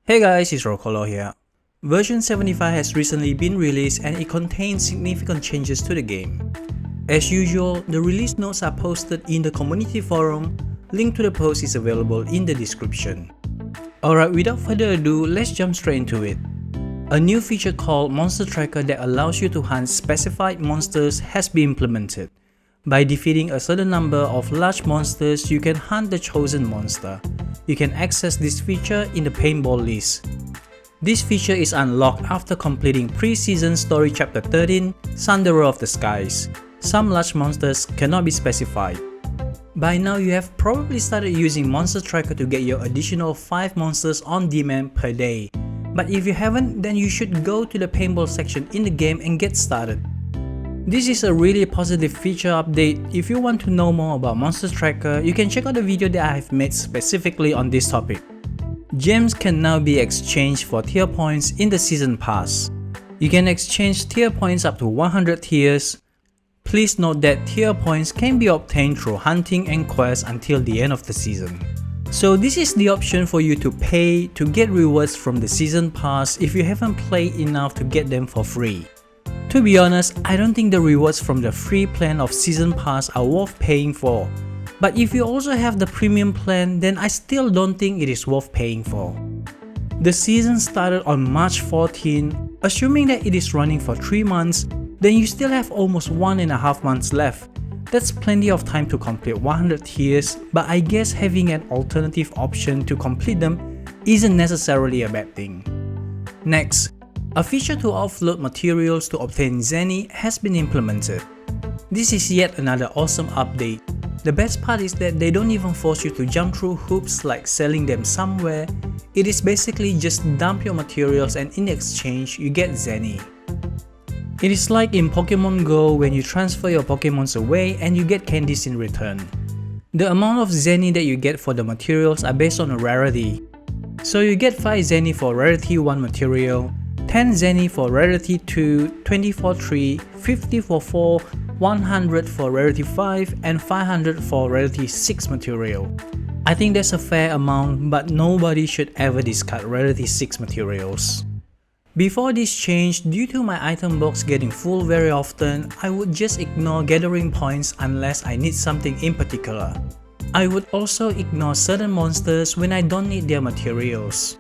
Hey guys, it's Rokolo here. Version 75 has recently been released and it contains significant changes to the game. As usual, the release notes are posted in the community forum. Link to the post is available in the description. Alright, without further ado, let's jump straight into it. A new feature called Monster Tracker that allows you to hunt specified monsters has been implemented. By defeating a certain number of large monsters, you can hunt the chosen monster. You can access this feature in the paintball list. This feature is unlocked after completing pre-season story chapter 13, Sunderer of the Skies. Some large monsters cannot be specified. By now you have probably started using Monster Tracker to get your additional 5 monsters on demand per day. But if you haven't, then you should go to the paintball section in the game and get started. This is a really positive feature update. If you want to know more about Monster Tracker, you can check out the video that I have made specifically on this topic. Gems can now be exchanged for tier points in the season pass. You can exchange tier points up to 100 tiers. Please note that tier points can be obtained through hunting and quests until the end of the season. So this is the option for you to pay to get rewards from the season pass if you haven't played enough to get them for free. To be honest, I don't think the rewards from the free plan of season pass are worth paying for. But if you also have the premium plan, then I still don't think it is worth paying for. The season started on March 14, assuming that it is running for 3 months, then you still have almost 1.5 months left. That's plenty of time to complete 100 tiers, but I guess having an alternative option to complete them isn't necessarily a bad thing. Next, a feature to offload materials to obtain Zenny has been implemented. This is yet another awesome update. The best part is that they don't even force you to jump through hoops like selling them somewhere. It is basically just dump your materials and in exchange you get Zenny. It is like in Pokemon Go when you transfer your Pokemons away and you get candies in return. The amount of Zenny that you get for the materials are based on a rarity. So you get 5 Zenny for rarity 1 material, 10 Zenny for rarity 2, 20 for 3, 50 for 4, 100 for rarity 5, and 500 for rarity 6 material. I think that's a fair amount, but nobody should ever discard rarity 6 materials. Before this change, due to my item box getting full very often, I would just ignore gathering points unless I need something in particular. I would also ignore certain monsters when I don't need their materials.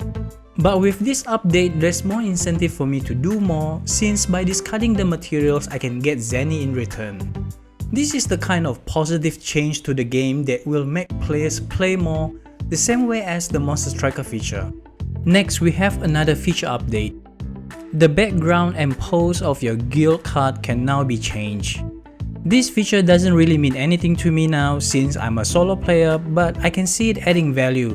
But with this update, there's more incentive for me to do more, since by discarding the materials I can get Zenny in return. This is the kind of positive change to the game that will make players play more, the same way as the Monster Tracker feature. Next, we have another feature update. The background and pose of your guild card can now be changed. This feature doesn't really mean anything to me now since I'm a solo player, but I can see it adding value.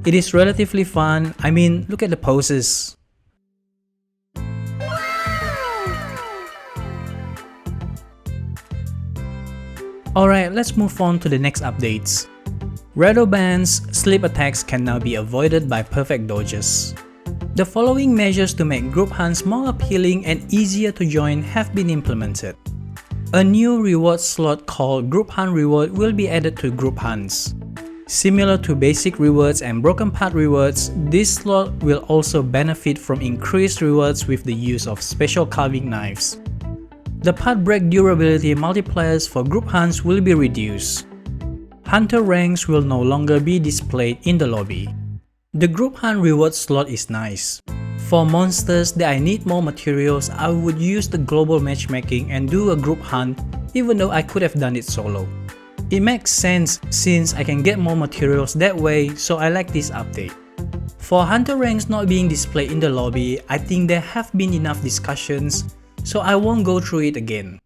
It is relatively fun. I mean, look at the poses. Alright, let's move on to the next updates. Rado bans, sleep attacks can now be avoided by perfect dodges. The following measures to make group hunts more appealing and easier to join have been implemented. A new reward slot called Group Hunt Reward will be added to group hunts. Similar to basic rewards and broken part rewards, this slot will also benefit from increased rewards with the use of special carving knives. The part break durability multipliers for group hunts will be reduced. Hunter ranks will no longer be displayed in the lobby. The group hunt reward slot is nice. For monsters that I need more materials, I would use the global matchmaking and do a group hunt even though I could have done it solo. It makes sense since I can get more materials that way, so I like this update. For hunter ranks not being displayed in the lobby, I think there have been enough discussions, so I won't go through it again.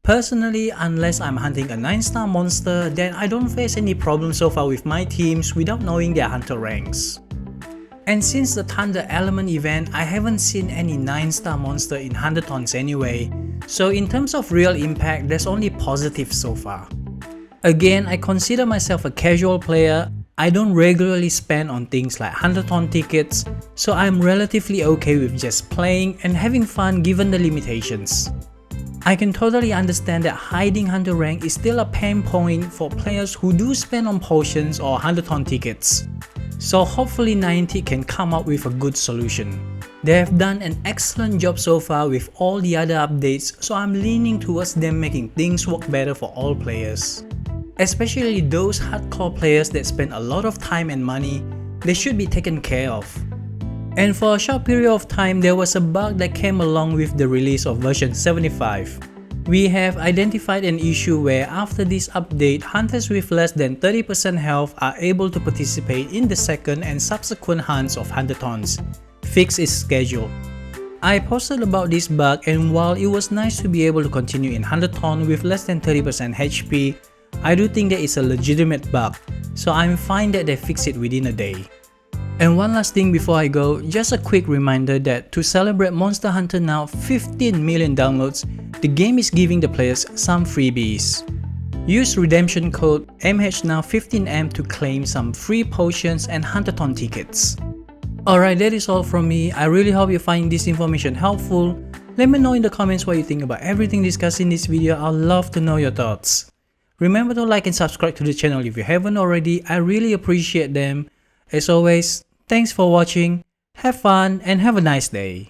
Personally, unless I'm hunting a 9-star monster, then I don't face any problems so far with my teams without knowing their hunter ranks. And since the Thunder Element event, I haven't seen any 9-star monster in 100 tons anyway, so in terms of real impact, there's only positive so far. Again, I consider myself a casual player. I don't regularly spend on things like 100-ton tickets, so I'm relatively okay with just playing and having fun given the limitations. I can totally understand that hiding Hunter rank is still a pain point for players who do spend on potions or 100-ton tickets. So hopefully Niantic can come up with a good solution. They have done an excellent job so far with all the other updates, so I'm leaning towards them making things work better for all players. Especially those hardcore players that spend a lot of time and money, they should be taken care of. And for a short period of time, there was a bug that came along with the release of version 75. We have identified an issue where after this update, hunters with less than 30% health are able to participate in the second and subsequent hunts of 100 tons. Fix is scheduled. I posted about this bug, and while it was nice to be able to continue in 100 ton with less than 30% HP, I do think that it's a legitimate bug, so I'm fine that they fix it within a day. And one last thing before I go, just a quick reminder that to celebrate Monster Hunter Now 15 million downloads, the game is giving the players some freebies. Use redemption code MHNOW15M to claim some free potions and Hunter-ton tickets. Alright, that is all from me. I really hope you find this information helpful. Let me know in the comments what you think about everything discussed in this video. I'd love to know your thoughts. Remember to like and subscribe to the channel if you haven't already. I really appreciate them. As always, thanks for watching, have fun and have a nice day.